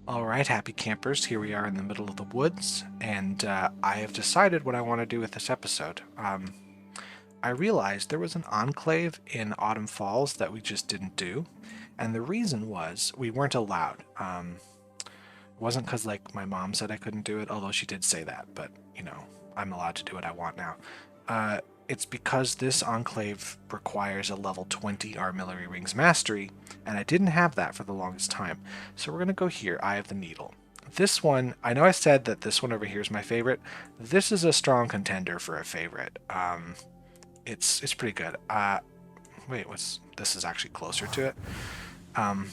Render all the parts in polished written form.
Alright, happy campers, here we are in the middle of the woods, and I have decided what I want to do with this episode. I realized there was an enclave in Autumn Falls that we just didn't do, and the reason was we weren't allowed. It wasn't because, like, my mom said I couldn't do it, although she did say that, but, I'm allowed to do what I want now. It's because this enclave requires a level 20 Armillary Rings mastery, and I didn't have that for the longest time. So we're going to go here, Eye of the Needle. This one, I know I said that this one over here is my favorite. This is a strong contender for a favorite. It's pretty good. Wait, this is actually closer to it. And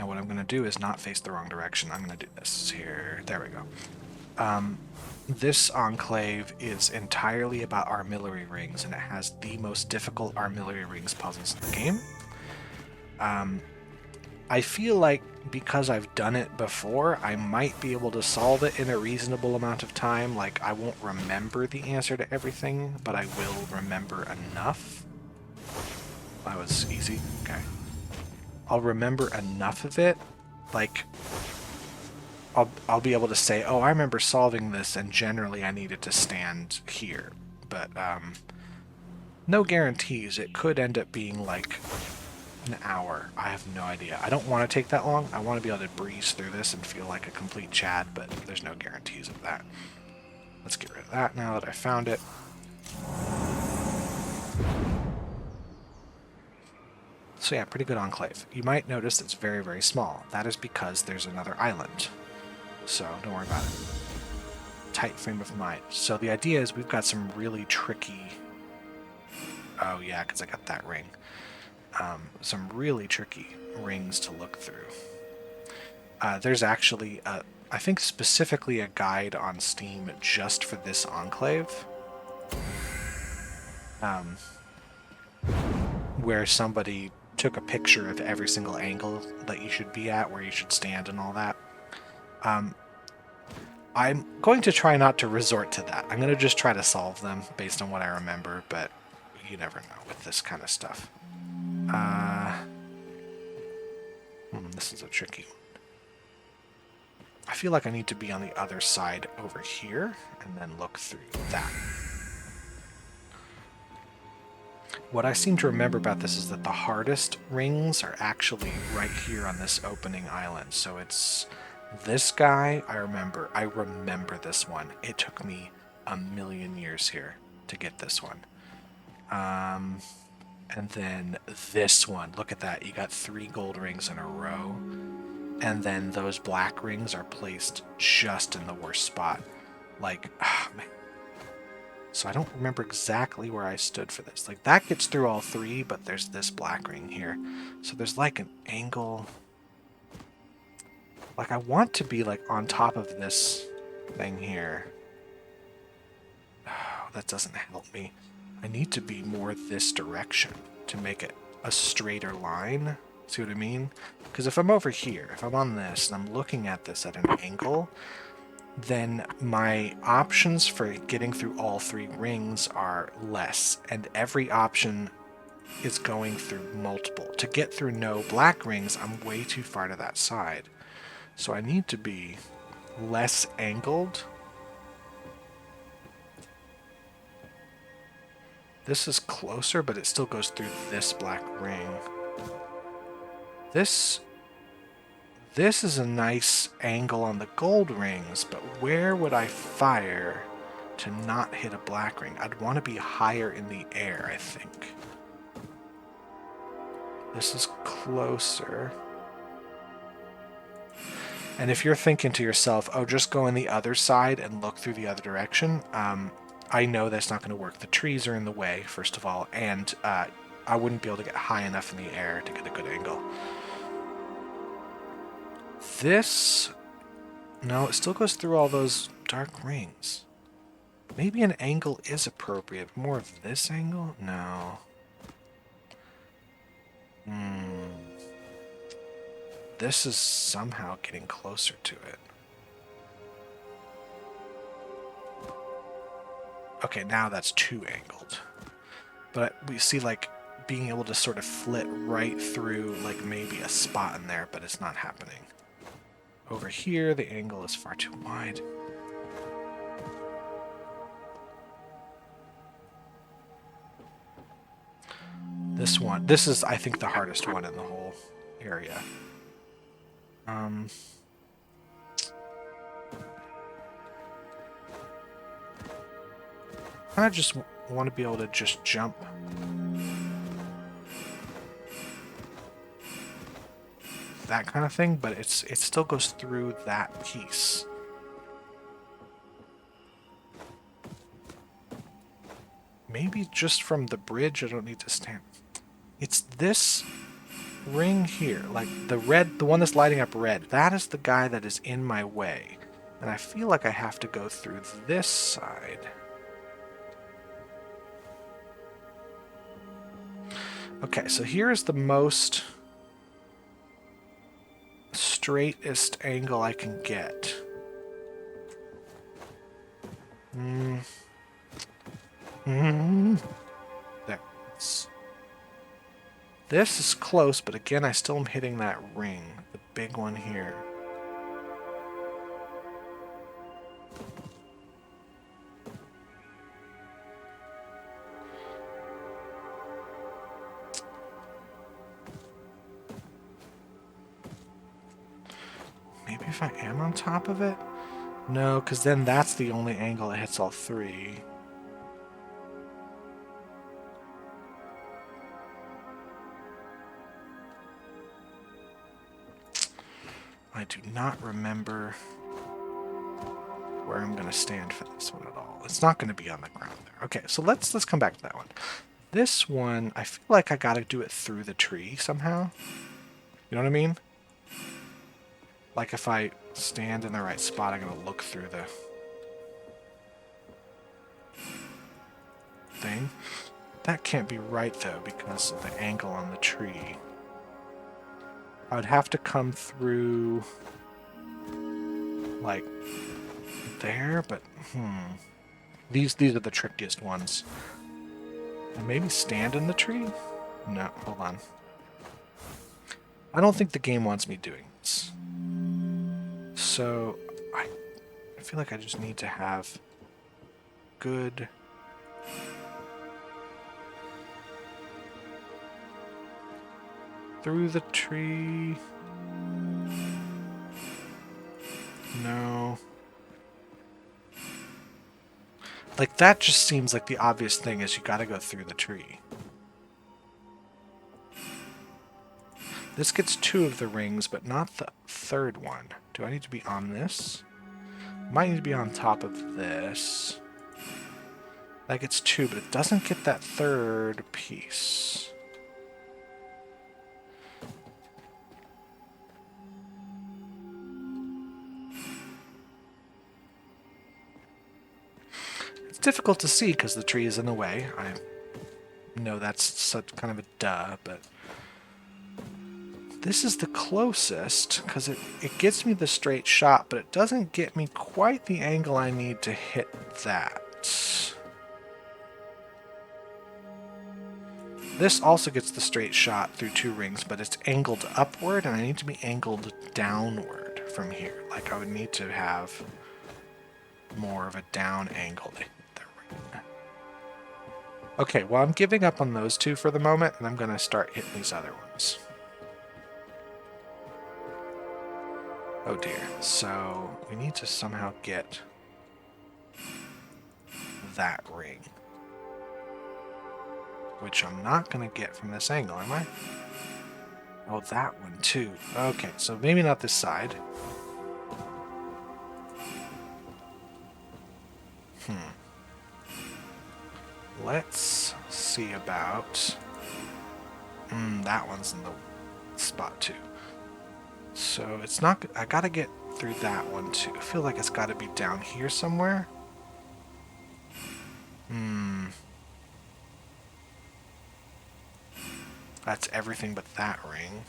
what I'm going to do is not face the wrong direction. I'm going to do this here. There we go. This enclave is entirely about Armillary Rings, and it has the most difficult Armillary Rings puzzles in the game. I feel like because I've done it before, I might be able to solve it in a reasonable amount of time. Like, I won't remember the answer to everything, but I will remember enough. That was easy. Okay. I'll remember enough of it, like, I'll be able to say, oh, I remember solving this, and generally I needed to stand here. But, no guarantees. It could end up being, like, an hour. I have no idea. I don't want to take that long. I want to be able to breeze through this and feel like a complete Chad, but there's no guarantees of that. Let's get rid of that now that I found it. So yeah, pretty good enclave. You might notice it's very, very small. That is because there's another island. So don't worry about it. Tight frame of mind. So the idea is we've got some really tricky... Oh yeah, because I got that ring. Some really tricky rings to look through. There's actually, I think specifically a guide on Steam just for this enclave. Where somebody took a picture of every single angle that you should be at, where you should stand and all that. I'm going to try not to resort to that. I'm going to just try to solve them based on what I remember, but you never know with this kind of stuff. This is a tricky one. I feel like I need to be on the other side over here and then look through that. What I seem to remember about this is that the hardest rings are actually right here on this opening island. So it's this guy. I remember this one. It took me a million years here to get this one. And then this one. Look at that. You got 3 gold rings in a row. And then those black rings are placed just in the worst spot. Like, man. So I don't remember exactly where I stood for this. Like, that gets through all 3, but there's this black ring here. So there's like an angle. Like, I want to be like on top of this thing here. Oh, that doesn't help me. I need to be more this direction to make it a straighter line. See what I mean? Because if I'm over here, if I'm on this, and I'm looking at this at an angle, then my options for getting through all 3 rings are less, and every option is going through multiple. To get through no black rings, I'm way too far to that side. So I need to be less angled. This is closer, but it still goes through this black ring. This is a nice angle on the gold rings, but where would I fire to not hit a black ring? I'd want to be higher in the air, I think. This is closer. And if you're thinking to yourself, oh, just go on the other side and look through the other direction, I know that's not going to work. The trees are in the way, first of all, and I wouldn't be able to get high enough in the air to get a good angle. This... No, it still goes through all those dark rings. Maybe an angle is appropriate. More of this angle? No. This is somehow getting closer to it. Okay, now that's too angled. But we see, like, being able to sort of flit right through, like, maybe a spot in there, but it's not happening. Over here, the angle is far too wide. This is, I think, the hardest one in the whole area. I just want to be able to just jump. That kind of thing, but it still goes through that piece. Maybe just from the bridge I don't need to stand. It's this ring here, like the red, the one that's lighting up red. That is the guy that is in my way. And I feel like I have to go through this side. Okay, so here's the most straightest angle I can get. There. This is close, but again, I still am hitting that ring, the big one here. Maybe if I am on top of it? No, because then that's the only angle that hits all three. I do not remember where I'm going to stand for this one at all. It's not going to be on the ground there. Okay, so let's come back to that one. This one, I feel like I got to do it through the tree somehow. You know what I mean? Like if I stand in the right spot, I'm going to look through the thing. That can't be right, though, because of the angle on the tree. I would have to come through, like, there, but, These are the trickiest ones. And maybe stand in the tree? No, hold on. I don't think the game wants me doing this. So, I feel like I just need to have good... Through the tree... No. Like, that just seems like the obvious thing is you gotta go through the tree. This gets 2 of the rings, but not the third one. Do I need to be on this? Might need to be on top of this. That gets 2, but it doesn't get that third piece. It's difficult to see because the tree is in the way. I know that's such kind of a duh, but... This is the closest, because it gets me the straight shot, but it doesn't get me quite the angle I need to hit that. This also gets the straight shot through 2 rings, but it's angled upward, and I need to be angled downward from here. Like, I would need to have more of a down angle to hit the ring. Okay, well, I'm giving up on those 2 for the moment, and I'm going to start hitting these other ones. Oh dear, so we need to somehow get that ring. Which I'm not going to get from this angle, am I? Oh, that one too. Okay, so maybe not this side. Let's see about... that one's in the spot too. So it's not... I gotta get through that one too. I feel like it's gotta be down here somewhere. That's everything but that ring.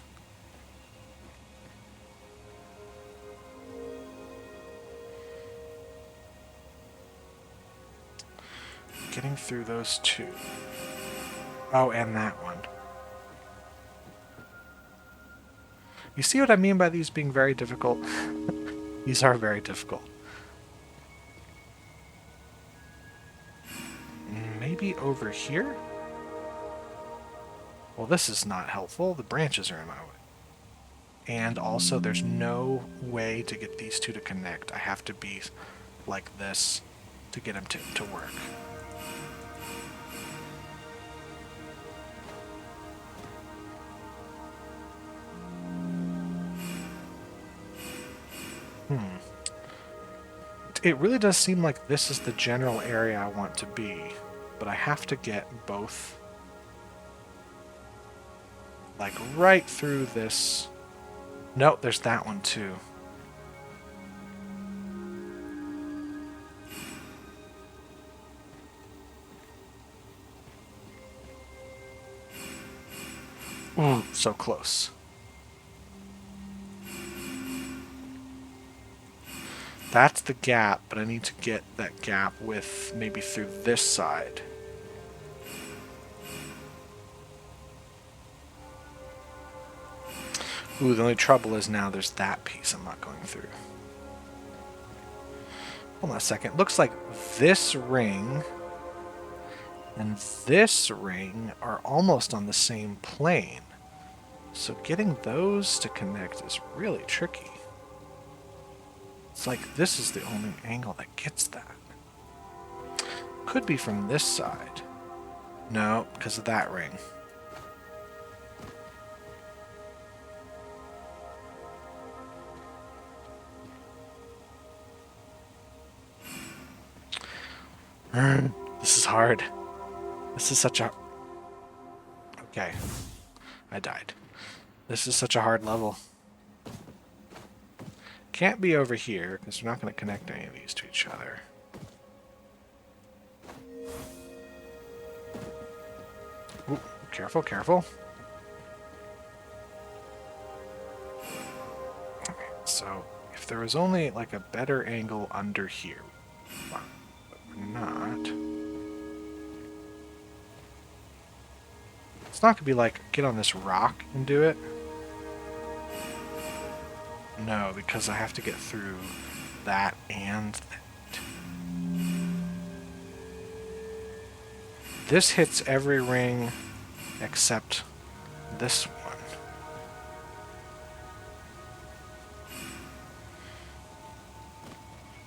Getting through those 2. Oh, and that one. You see what I mean by these being very difficult? These are very difficult. Maybe over here? Well, this is not helpful. The branches are in my way. And also, there's no way to get these two to connect. I have to be like this to get them to work. It really does seem like this is the general area I want to be, but I have to get both, like, right through this. Nope, there's that one too. Ooh, so close. That's the gap, but I need to get that gap with maybe through this side. Ooh, the only trouble is now there's that piece I'm not going through. Hold on a second. Looks like this ring and this ring are almost on the same plane. So getting those to connect is really tricky. It's like this is the only angle that gets that. Could be from this side. No, because of that ring. This is hard. This is such a... Okay. I died. This is such a hard level. Can't be over here, because we're not going to connect any of these to each other. Ooh, careful, careful. Okay, so if there was only like a better angle under here, but we're not. It's not going to be like, get on this rock and do it. No, because I have to get through that and that. This hits every ring except this one.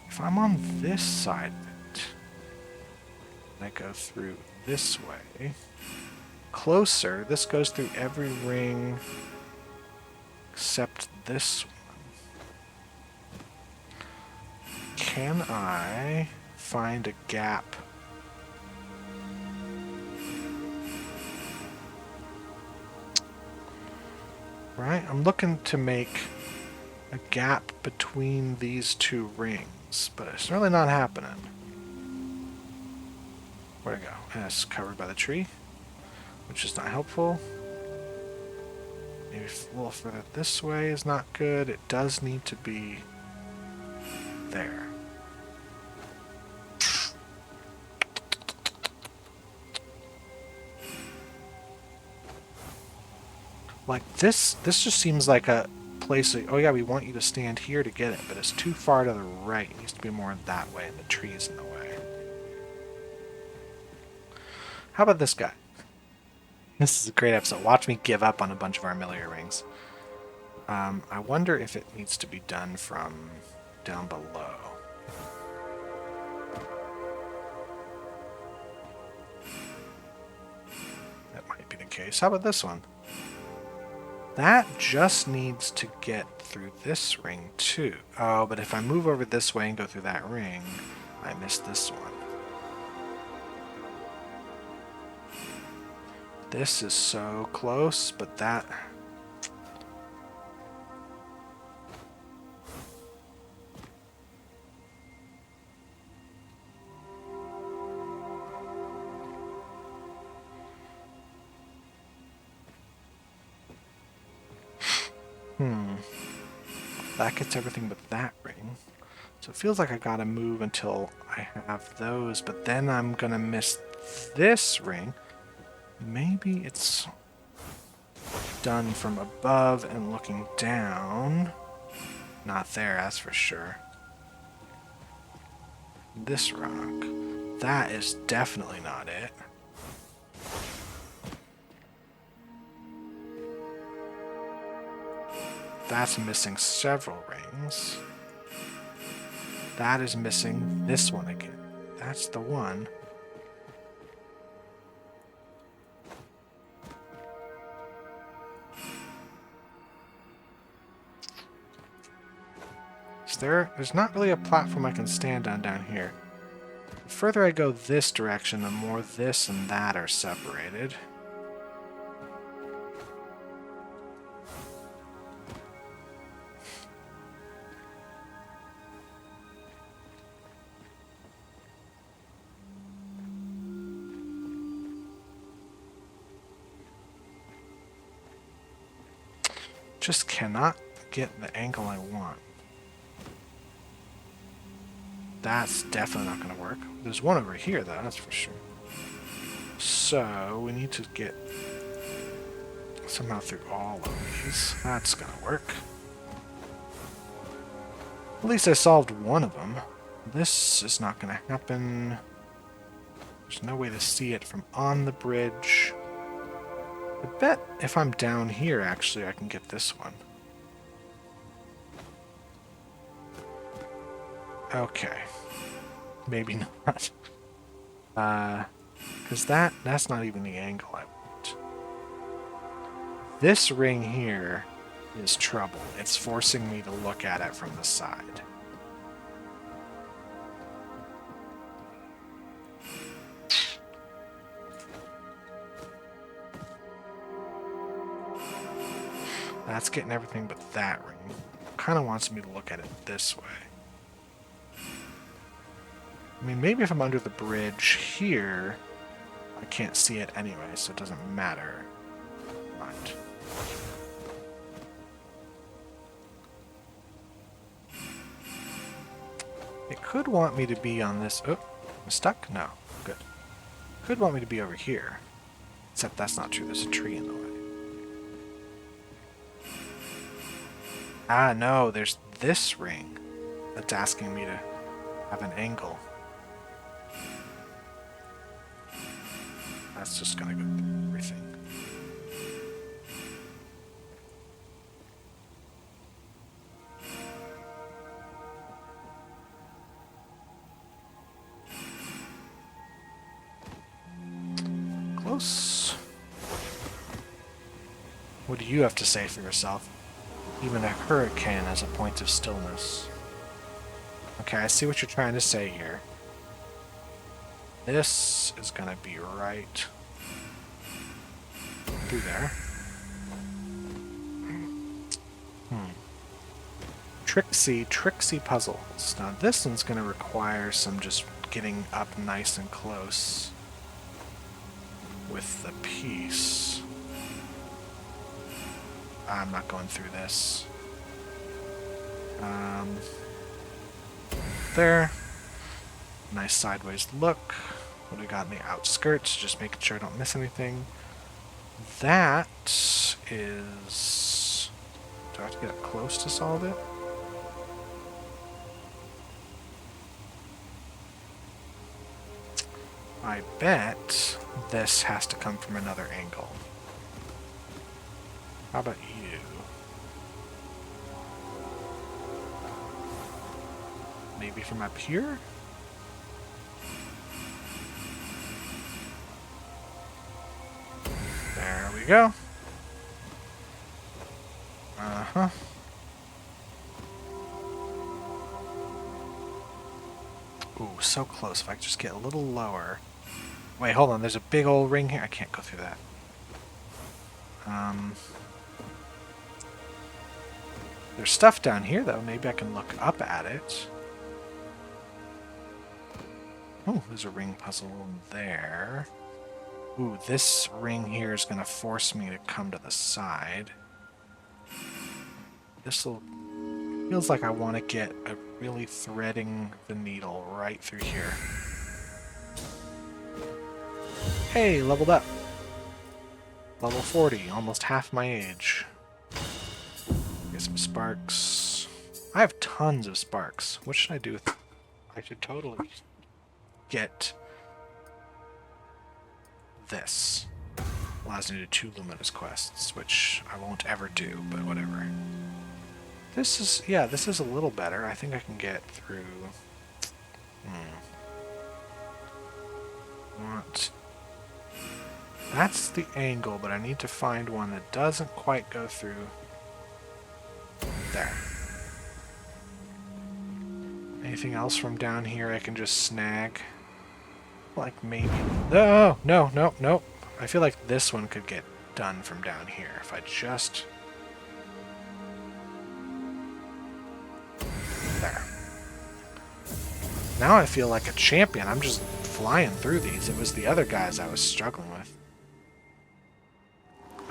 If I'm on this side of it, and I go through this way, closer, this goes through every ring except this one. Can I find a gap? Right, I'm looking to make a gap between these two rings, but it's really not happening. Where'd it go? And it's covered by the tree, which is not helpful. Maybe a little further this way is not good. It does need to be there. Like this just seems like a place that, oh yeah, we want you to stand here to get it, but it's too far to the right. It needs to be more that way, and the tree's in the way. How about this guy? This is a great episode. Watch me give up on a bunch of Armillary Rings. I wonder if it needs to be done from down below. That might be the case. How about this one? That just needs to get through this ring too. Oh, but if I move over this way and go through that ring, I miss this one. This is so close, but that... That gets everything but that ring. So it feels like I gotta move until I have those, but then I'm gonna miss this ring. Maybe it's done from above and looking down. Not there, that's for sure. This rock. That is definitely not it. That's missing several rings. That is missing this one again. That's the one. There's not really a platform I can stand on down here. The further I go this direction, the more this and that are separated. Just cannot get the angle I want. That's definitely not going to work. There's one over here, though, that's for sure. So, we need to get somehow through all of these. That's going to work. At least I solved one of them. This is not going to happen. There's no way to see it from on the bridge. I bet if I'm down here, actually, I can get this one. Okay. Maybe not. Because that's not even the angle I want. This ring here is trouble. It's forcing me to look at it from the side. That's getting everything but that ring. Kind of wants me to look at it this way. I mean, maybe if I'm under the bridge here, I can't see it anyway, so it doesn't matter. Right. It could want me to be on this... Oh, I'm stuck? No. Good. Could want me to be over here. Except that's not true. There's a tree in the way. Ah, no. There's this ring that's asking me to have an angle. That's just gonna go through everything. Close. What do you have to say for yourself? Even a hurricane has a point of stillness. Okay, I see what you're trying to say here. This is gonna be right through there. Tricksy puzzles. Now this one's gonna require some just getting up nice and close with the piece. I'm not going through this. There. Nice sideways look. What do we got in the outskirts? Just making sure I don't miss anything. That is... Do I have to get up close to solve it? I bet this has to come from another angle. How about you? Maybe from up here? There we go. Uh-huh. Ooh, so close. If I could just get a little lower. Wait, hold on. There's a big old ring here. I can't go through that. There's stuff down here, though. Maybe I can look up at it. Oh, there's a ring puzzle there. Ooh, this ring here is going to force me to come to the side. This'll... Feels like I want to get a really threading the needle right through here. Hey, leveled up. Level 40, almost half my age. Get some sparks. I have tons of sparks. What should I do with... I should totally get this. Allows me to do 2 luminous quests, which I won't ever do, but whatever. This is, yeah, this is a little better. I think I can get through... What? That's the angle, but I need to find one that doesn't quite go through there. Anything else from down here I can just snag? Like maybe... No, no, no, no. I feel like this one could get done from down here if I just... There. Now I feel like a champion. I'm just flying through these. It was the other guys I was struggling with.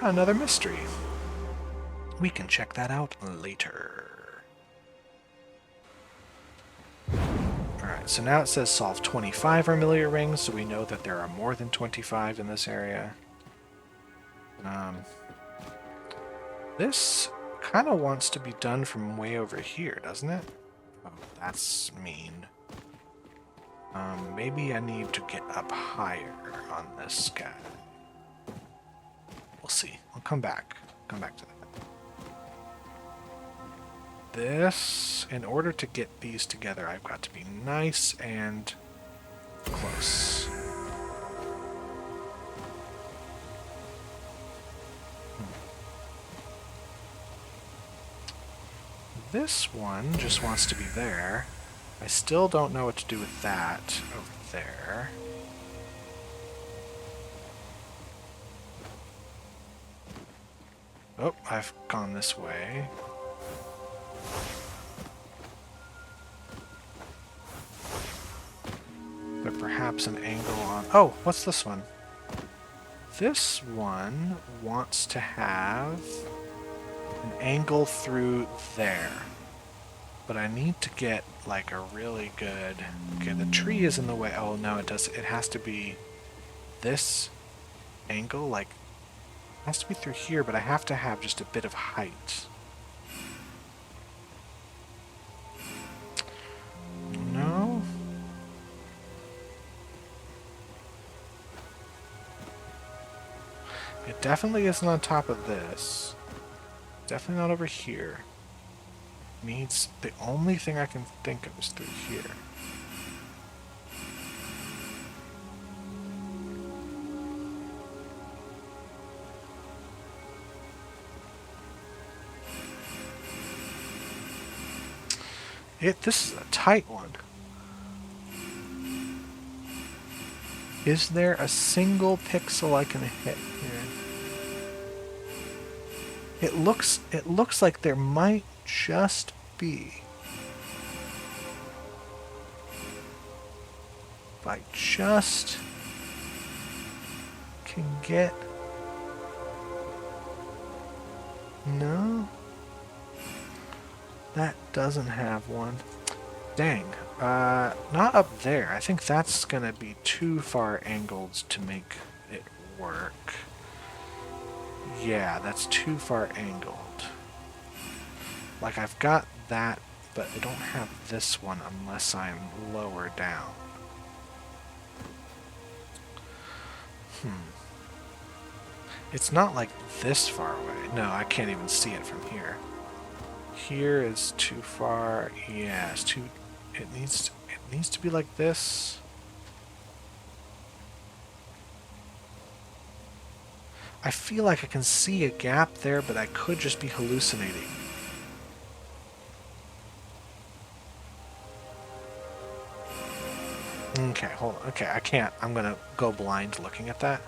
Another mystery. We can check that out later. Alright, so now it says solve 25 Armillary Rings, so we know that there are more than 25 in this area. This kind of wants to be done from way over here, doesn't it? Oh, that's mean. Maybe I need to get up higher on this guy. We'll see. I'll come back. Come back to that. This, in order to get these together, I've got to be nice and close. This one just wants to be there. I still don't know what to do with that over there. Oh, I've gone this way. But perhaps an angle on... Oh, what's this one? This one wants to have an angle through there. But I need to get like a really good... Okay, the tree is in the way. Oh no, it does. It has to be this angle. Like, it has to be through here, but I have to have just a bit of height. No. It definitely isn't on top of this. Definitely not over here. Needs... The only thing I can think of is through here. This is a tight one. Is there a single pixel I can hit here? It looks like there might just be. If I just can get... No? That doesn't have one. Dang. Not up there. I think that's gonna be too far angled to make it work. Yeah, that's too far angled. Like, I've got that, but I don't have this one unless I'm lower down. It's not like this far away. No, I can't even see it from here. Here is too far. Yeah, it's too... It needs to be like this. I feel like I can see a gap there, but I could just be hallucinating. Okay, hold on. Okay, I can't. I'm gonna go blind looking at that.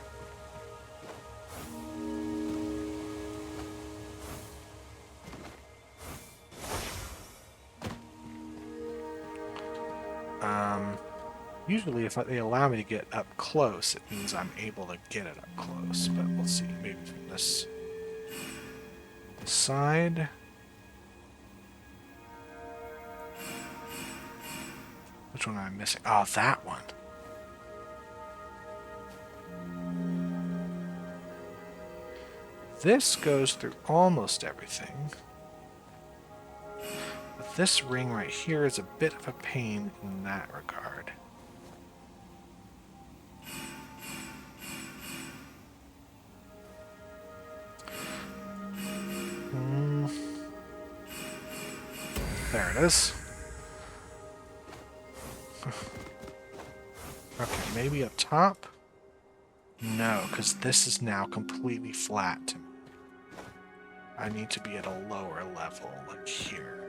Usually if they allow me to get up close, it means I'm able to get it up close, but we'll see. Maybe from this side. Which one am I missing? Oh, that one. this goes through almost everything. But this ring right here is a bit of a pain in that regard. There it is. Okay, maybe up top? No, because this is now completely flat. I need to be at a lower level, like here.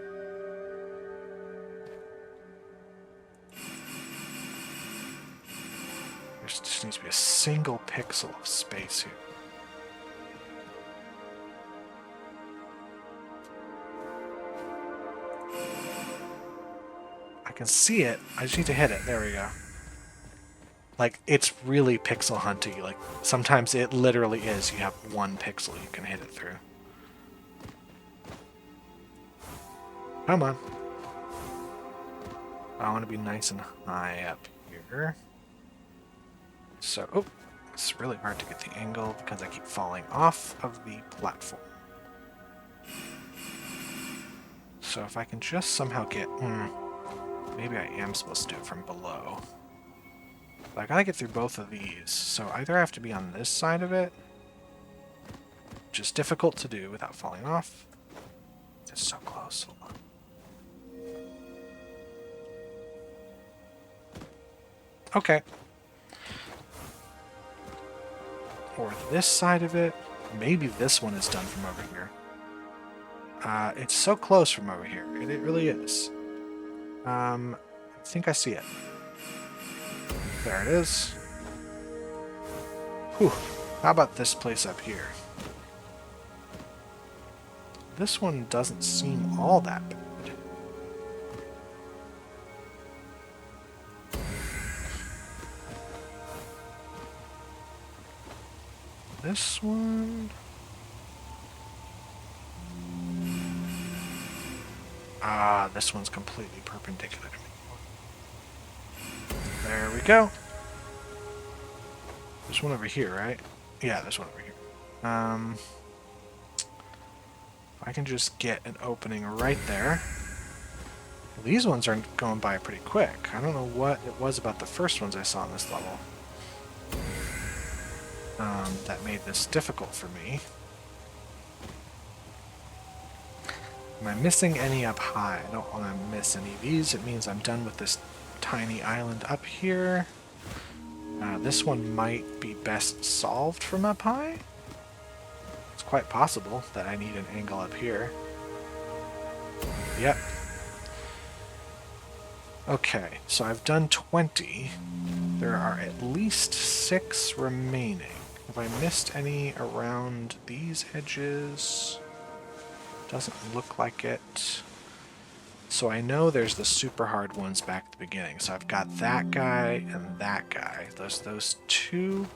There just needs to be a single pixel of space here. I can see it. I just need to hit it. There we go. Like, it's really pixel hunty. Like, sometimes it literally is. You have one pixel you can hit it through. Come on. I want to be nice and high up here. So, oh, it's really hard to get the angle because I keep falling off of the platform. So if I can just somehow get... maybe I am supposed to do it from below. But I gotta get through both of these, so either I have to be on this side of it, which is difficult to do without falling off. It's so close. Hold on. Okay. Or this side of it. Maybe this one is done from over here. It's so close from over here. It really is. I think I see it. There it is. Whew. How about this place up here? This one doesn't seem all that bad. This one... this one's completely perpendicular to me. There we go. There's one over here, right? Yeah, there's one over here. If I can just get an opening right there. These ones are going by pretty quick. I don't know what it was about the first ones I saw on this level that made this difficult for me. Am I missing any up high? I don't want to miss any of these. It means I'm done with this tiny island up here. This one might be best solved from up high. It's quite possible that I need an angle up here. Yep. Okay, so I've done 20. There are at least 6 remaining. Have I missed any around these edges? Doesn't look like it. So I know there's the super hard ones back at the beginning. So I've got that guy and that guy. Those two.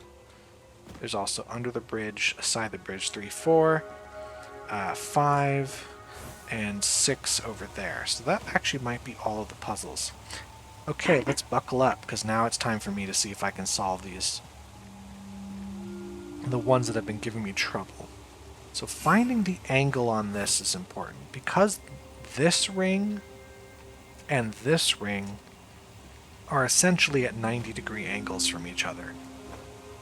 There's also under the bridge, aside the bridge, 3, 4, 5, and 6 over there. So that actually might be all of the puzzles. Okay, let's buckle up, because now it's time for me to see if I can solve these. The ones that have been giving me trouble. So finding the angle on this is important, because this ring and this ring are essentially at 90-degree angles from each other.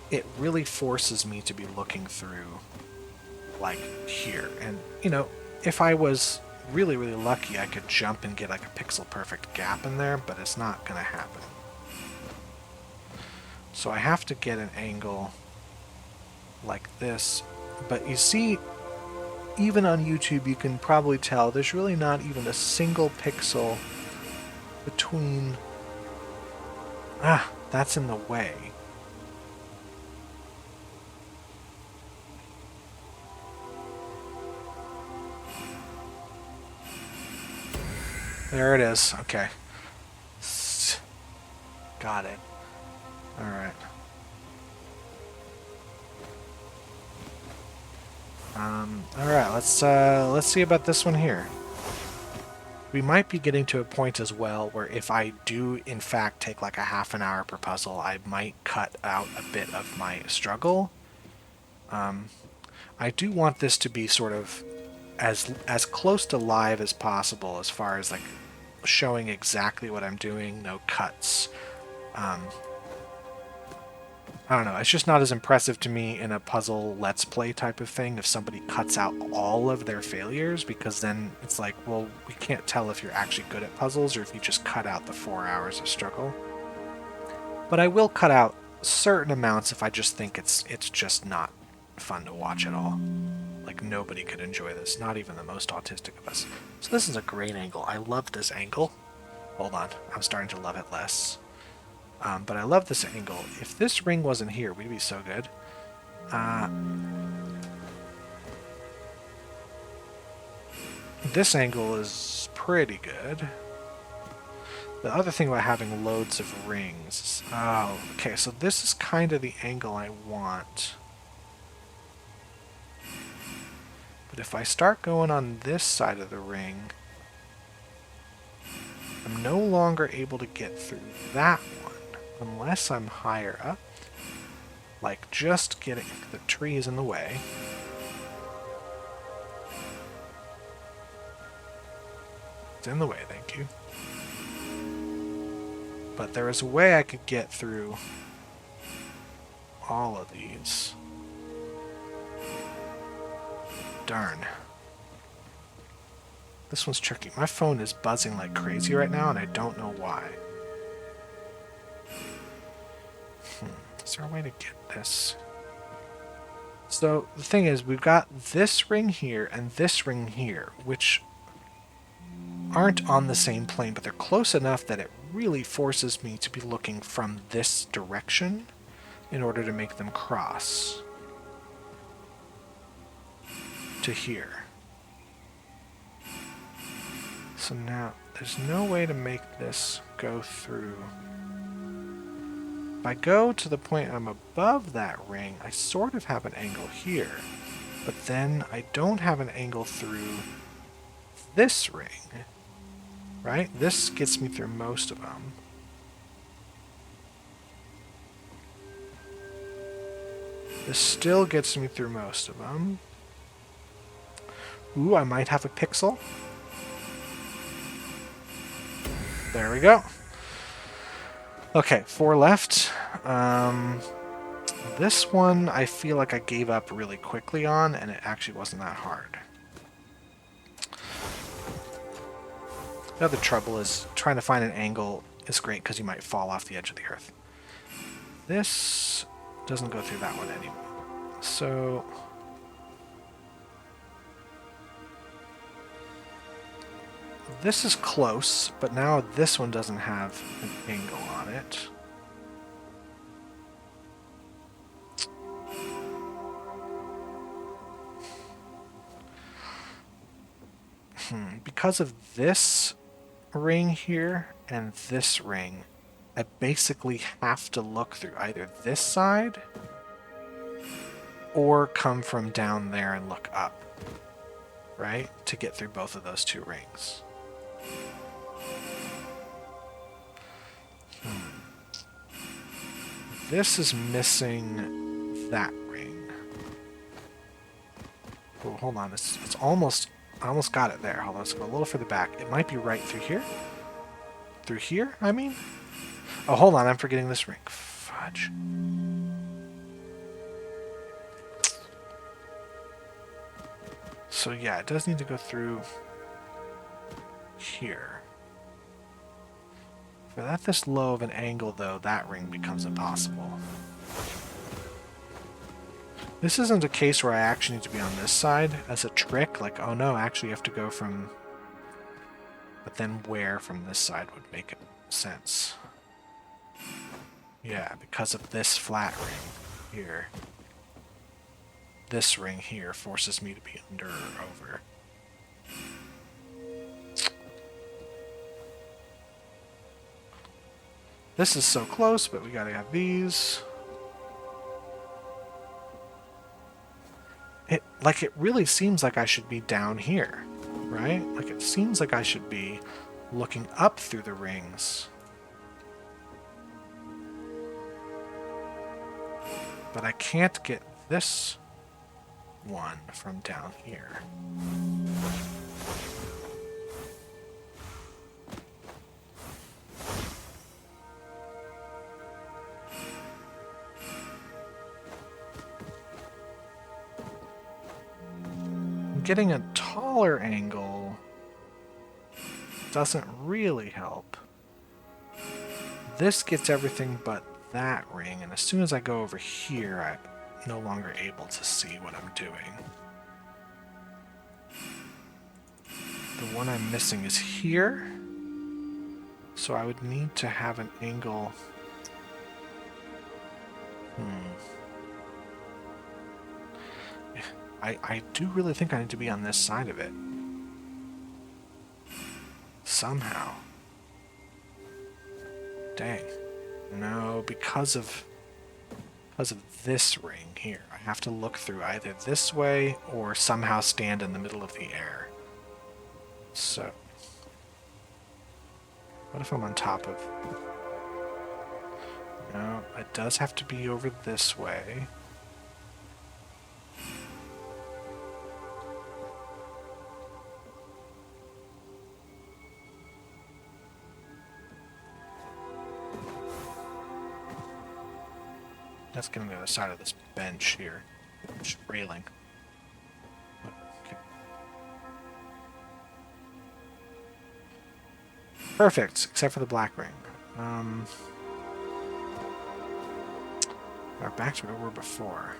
It really forces me to be looking through, like, here. And, you know, if I was really, really lucky, I could jump and get, like, a pixel-perfect gap in there, but it's not going to happen. So I have to get an angle like this. But you see, even on YouTube, you can probably tell there's really not even a single pixel between... that's in the way. There it is. Okay. Got it. Alright. Alright, let's see about this one here. We might be getting to a point as well where if I do in fact take like a half an hour per puzzle, I might cut out a bit of my struggle. I do want this to be sort of as close to live as possible as far as like showing exactly what I'm doing, no cuts. I don't know, it's just not as impressive to me in a puzzle let's play type of thing if somebody cuts out all of their failures, because then it's like, well, we can't tell if you're actually good at puzzles or if you just cut out the 4 hours of struggle. But I will cut out certain amounts if I just think it's just not fun to watch at all. Like, nobody could enjoy this, not even the most autistic of us. So this is a great angle. I love this angle. Hold on, I'm starting to love it less. But I love this angle. If this ring wasn't here, we'd be so good. This angle is pretty good. The other thing about having loads of rings... Oh, okay, so this is kind of the angle I want. But if I start going on this side of the ring, I'm no longer able to get through that one unless I'm higher up. Like just getting the trees in the way. It's in the way, thank you. But there is a way I could get through all of these. Darn. This one's tricky. My phone is buzzing like crazy right now, and I don't know why. Is there a way to get this? So the thing is, we've got this ring here and this ring here, which aren't on the same plane, but they're close enough that it really forces me to be looking from this direction in order to make them cross to here. So now there's no way to make this go through. If I go to the point I'm above that ring, I sort of have an angle here, but then I don't have an angle through this ring, right? This gets me through most of them. This still gets me through most of them. Ooh, I might have a pixel. There we go. Okay, 4 left. This one I feel like I gave up really quickly on, and it actually wasn't that hard. The other trouble is trying to find an angle is great because you might fall off the edge of the earth. This doesn't go through that one anymore. So this is close, but now this one doesn't have an angle on it. Because of this ring here and this ring, I basically have to look through either this side or come from down there and look up, right? To get through both of those two rings. This is missing that ring. Oh, hold on, it's almost... I almost got it there. Hold on, let's go a little further back. It might be right through here. Through here, I mean? Oh, hold on, I'm forgetting this ring. Fudge. So yeah, it does need to go through here. For that this low of an angle, though, that ring becomes impossible. This isn't a case where I actually need to be on this side as a trick, like, oh no, actually you have to go from... But then where from this side would make sense? Yeah, because of this flat ring here. This ring here forces me to be under or over. This is so close, but we gotta have these. It really seems like I should be down here, right? Like it seems like I should be looking up through the rings. But I can't get this one from down here. Getting a taller angle doesn't really help. This gets everything but that ring, and as soon as I go over here, I'm no longer able to see what I'm doing. The one I'm missing is here, so I would need to have an angle. I do really think I need to be on this side of it. Somehow. Dang. No, because of this ring here. I have to look through either this way or somehow stand in the middle of the air. So, what if I'm on top of... No, it does have to be over this way. That's getting to the other side of this bench here. Just railing. Okay. Perfect, except for the black ring. We're back to where we were before.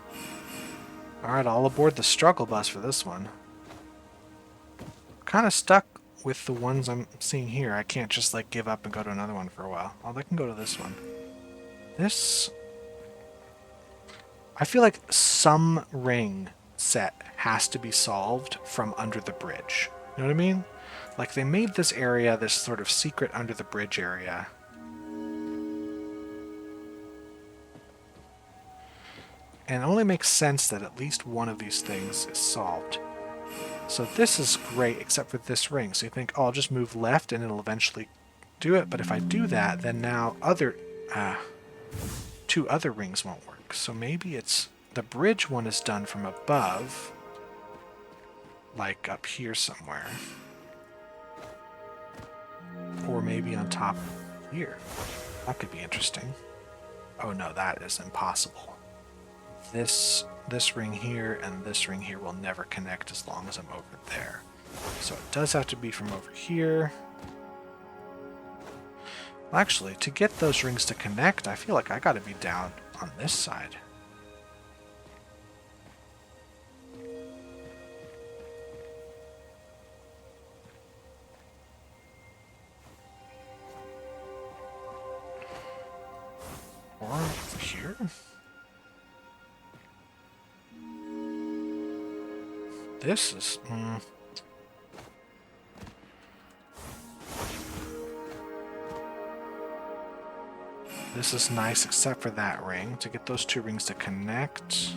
Alright, I'll aboard the struggle bus for this one. Kind of stuck with the ones I'm seeing here. I can't just like give up and go to another one for a while. Oh, I can go to this one. This... I feel like some ring set has to be solved from under the bridge. You know what I mean? Like, they made this area this sort of secret under the bridge area. And it only makes sense that at least one of these things is solved. So this is great, except for this ring. So you think, oh, I'll just move left and it'll eventually do it. But if I do that, then now two other rings won't work. So maybe it's the bridge one is done from above, like up here somewhere. Or maybe on top here. That could be interesting. Oh no, that is impossible. This ring here and this ring here will never connect as long as I'm over there. So it does have to be from over here. Actually, to get those rings to connect, I feel like I gotta be down on this side. Or over here? This is... This is nice except for that ring. To get those two rings to connect,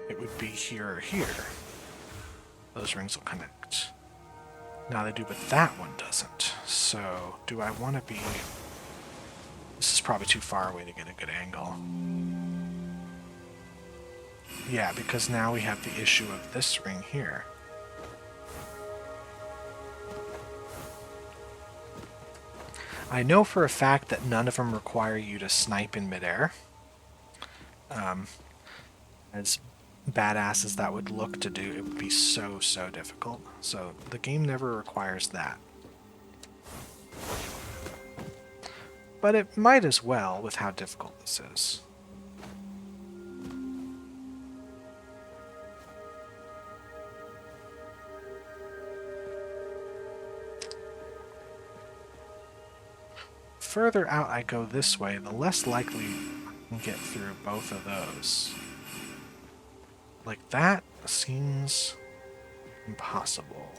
it would be here or here. Those rings will connect. Now they do, but that one doesn't. So, do I want to be... This is probably too far away to get a good angle. Yeah, because now we have the issue of this ring here. I know for a fact that none of them require you to snipe in midair. As badass as that would look to do, it would be so difficult. So the game never requires that. But it might as well with how difficult this is. Further out I go this way, the less likely I can get through both of those. Like, that seems impossible.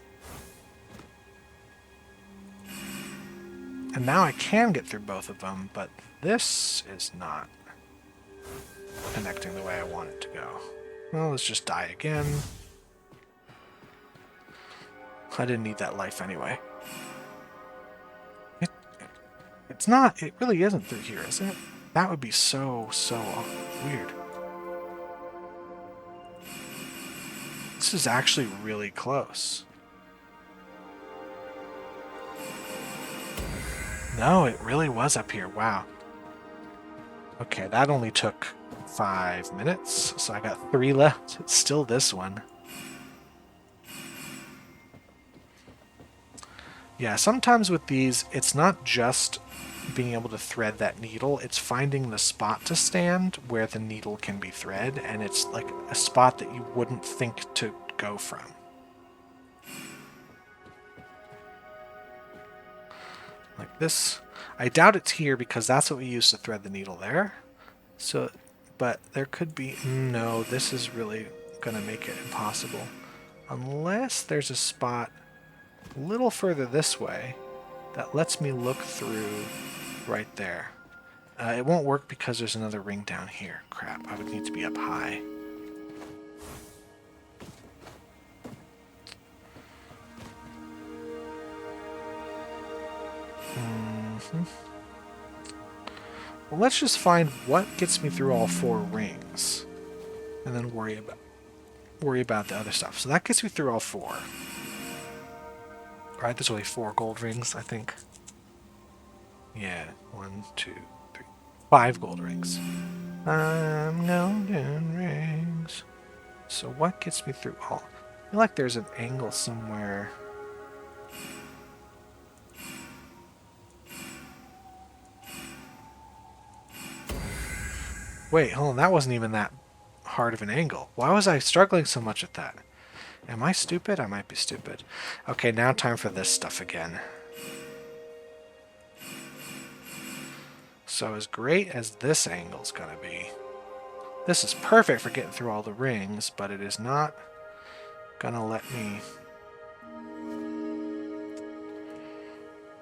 And now I can get through both of them, but this is not connecting the way I want it to go. Well, let's just die again. I didn't need that life anyway. It's not, it really isn't through here, is it? That would be so weird. This is actually really close. No, it really was up here. Wow. Okay, that only took 5 minutes, so I got 3 left. It's still this one. Yeah, sometimes with these, it's not just being able to thread that needle, it's finding the spot to stand where the needle can be thread, and it's like a spot that you wouldn't think to go from. Like this. I doubt it's here because that's what we use to thread the needle there. So, but there could be... No, this is really going to make it impossible. Unless there's a spot a little further this way that lets me look through right there. It won't work because there's another ring down here. Crap, I would need to be up high. Well, let's just find what gets me through all 4 rings, and then worry about the other stuff. So that gets me through all 4. Right, there's only 4 gold rings, I think. Yeah, 1, 2, 3, 5 gold rings. Golden rings. So what gets me through all? I feel like there's an angle somewhere. Wait, hold on, that wasn't even that hard of an angle. Why was I struggling so much at that? Am I stupid? I might be stupid. Okay, now time for this stuff again. So as great as this angle's gonna be, this is perfect for getting through all the rings, but it is not gonna let me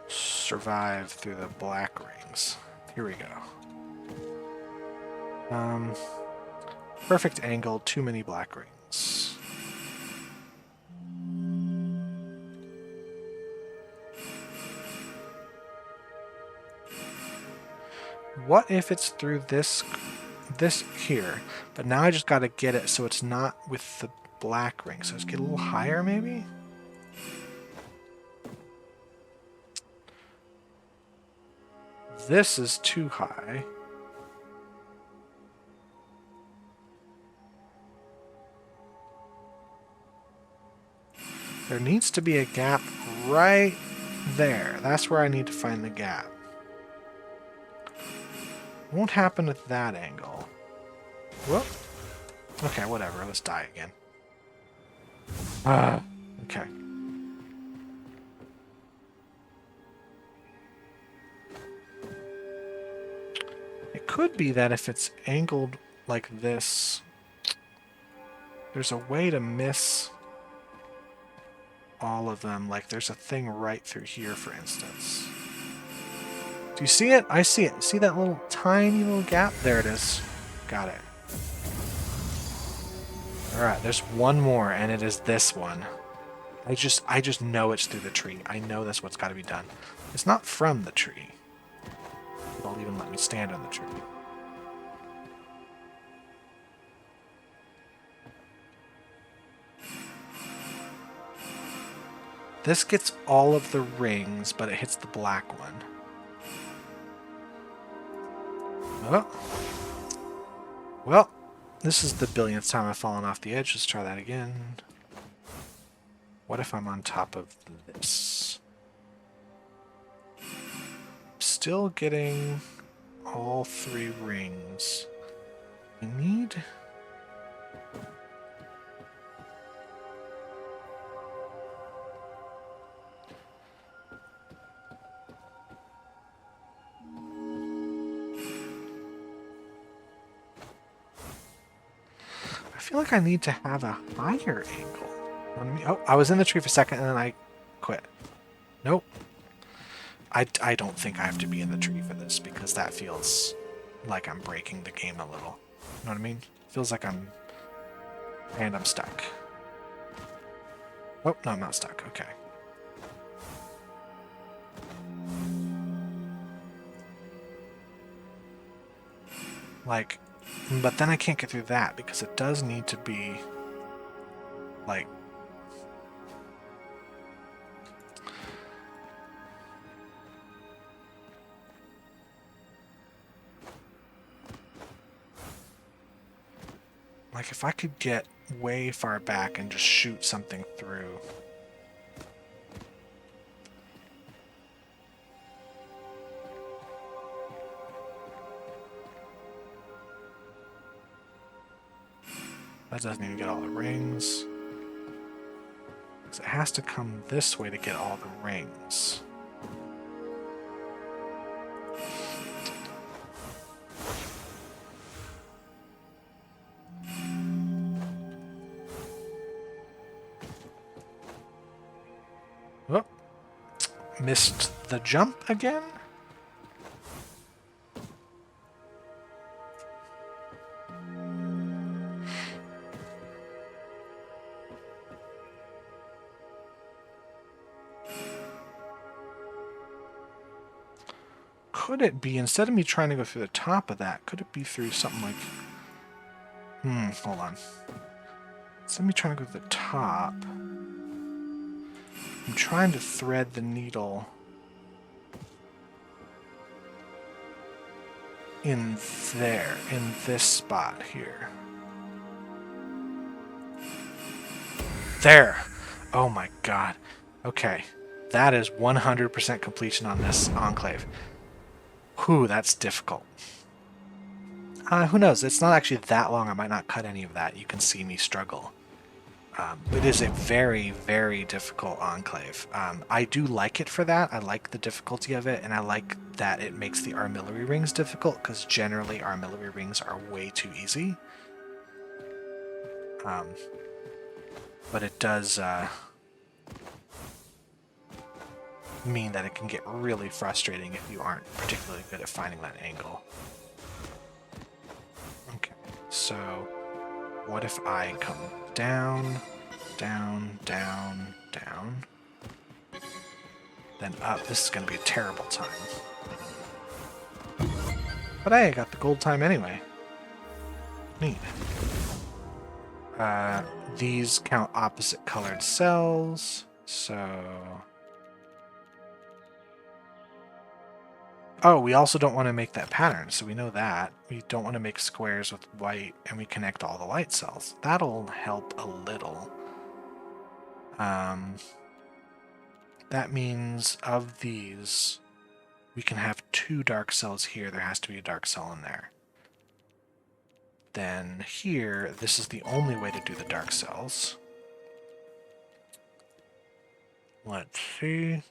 survive through the black rings. Here we go. Perfect angle, too many black rings. What if it's through this here? But now I just gotta get it so it's not with the black ring. So just get a little higher, maybe? This is too high. There needs to be a gap right there. That's where I need to find the gap. Won't happen at that angle. Whoop. Okay, whatever. Let's die again. Okay. It could be that if it's angled like this, there's a way to miss all of them. Like there's a thing right through here, for instance. Do you see it? I see it. See that little tiny little gap? There it is. Got it. Alright, there's one more, and it is this one. I just know it's through the tree. I know that's what's got to be done. It's not from the tree. They'll even let me stand on the tree. This gets all of the rings, but it hits the black one. Oh. Well, this is the billionth time I've fallen off the edge. Let's try that again. What if I'm on top of this? Still getting all 3 rings. I need... I feel like I need to have a higher angle. Oh, I was in the tree for a second and then I quit. Nope. I don't think I have to be in the tree for this because that feels like I'm breaking the game a little. You know what I mean? Feels like I'm stuck. Oh, no, I'm not stuck. Okay. Like, but then I can't get through that because it does need to be Like, if I could get way far back and just shoot something through. That doesn't even get all the rings. Because it has to come this way to get all the rings. Oh, missed the jump again? Could it be, instead of me trying to go through the top of that, could it be through something like... hold on. Instead of me trying to go to the top, I'm trying to thread the needle in there, in this spot here. There! Oh my god. Okay. That is 100% completion on this enclave. Whew, that's difficult. Who knows? It's not actually that long. I might not cut any of that. You can see me struggle. It is a very, very difficult enclave. I do like it for that. I like the difficulty of it, and I like that it makes the Armillary Rings difficult, because generally Armillary Rings are way too easy. But it does mean that it can get really frustrating if you aren't particularly good at finding that angle. Okay, so what if I come down, down, down, down, then up? This is going to be a terrible time. But hey, I got the gold time anyway. Neat. These count opposite colored cells, so... Oh, we also don't want to make that pattern, so we know that. We don't want to make squares with white, and we connect all the light cells. That'll help a little. That means of these, we can have 2 dark cells here. There has to be a dark cell in there. Then here, this is the only way to do the dark cells. Let's see.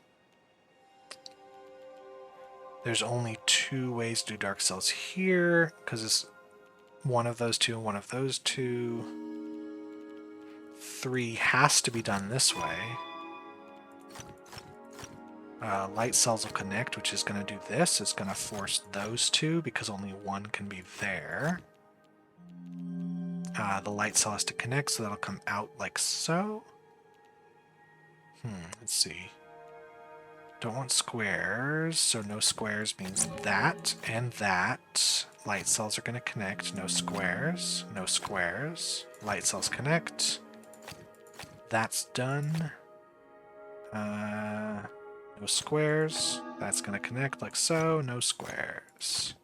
There's only 2 ways to do dark cells here, because it's one of those 2 and one of those 2. 3 has to be done this way. Light cells will connect, which is going to do this. It's going to force those 2, because only one can be there. The light cell has to connect, so that'll come out like so. Let's see. Don't want squares, so no squares means that and that. Light cells are going to connect. No squares. No squares. Light cells connect. That's done. No squares. That's going to connect like so. No squares.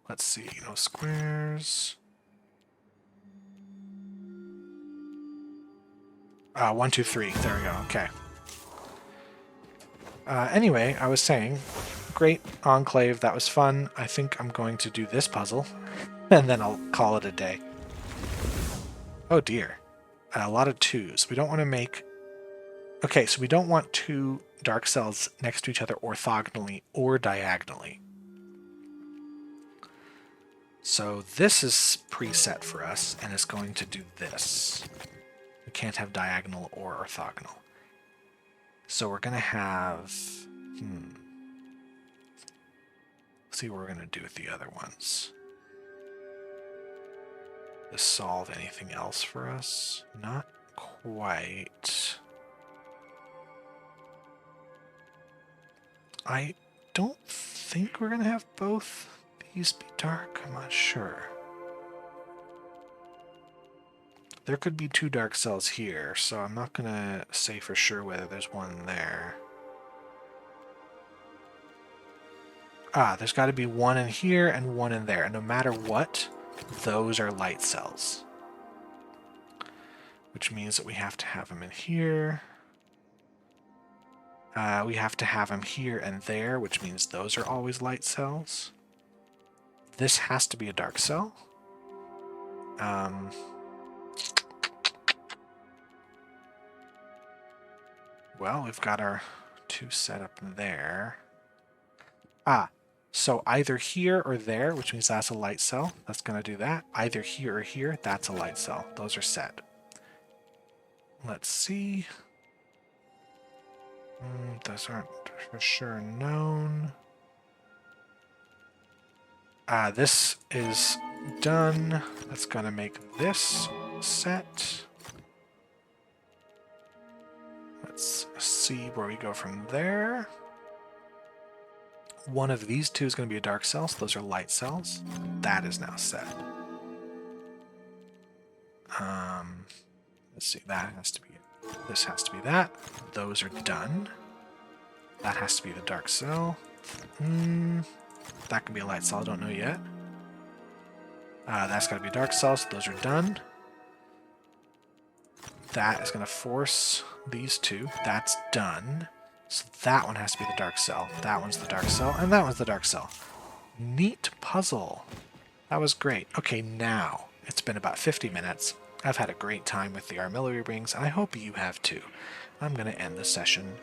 Let's see. No squares. 1, 2, 3. There we go. Okay. Anyway, I was saying, great enclave. That was fun. I think I'm going to do this puzzle, and then I'll call it a day. Oh dear. A lot of 2s. We don't want to make... Okay, so we don't want 2 dark cells next to each other orthogonally or diagonally. So this is preset for us, and it's going to do this. We can't have diagonal or orthogonal. So we're going to have... Let's see what we're going to do with the other ones. Does this solve anything else for us? Not quite. I don't think we're going to have both these be dark. I'm not sure. there could be 2 dark cells here, so I'm not going to say for sure whether there's one there. Ah, there's got to be one in here and one in there, and no matter what, those are light cells. Which means that we have to have them in here. We have to have them here and there, which means those are always light cells. This has to be a dark cell. Well, we've got our 2 set up there. So either here or there, which means that's a light cell. That's going to do that. Either here or here, that's a light cell. Those are set. Let's see. Those aren't for sure known. This is done. That's going to make this set. Let's see where we go from there. One of these 2 is going to be a dark cell, so those are light cells. That is now set. Let's see, that has to be it. This has to be that. Those are done. That has to be the dark cell. That can be a light cell, I don't know yet. That's got to be a dark cell, so those are done. That is going to force these 2. That's done. So that one has to be the dark cell. That one's the dark cell, and that one's the dark cell. Neat puzzle. That was great. Okay, now, it's been about 50 minutes. I've had a great time with the Armillary Rings, and I hope you have too. I'm going to end the session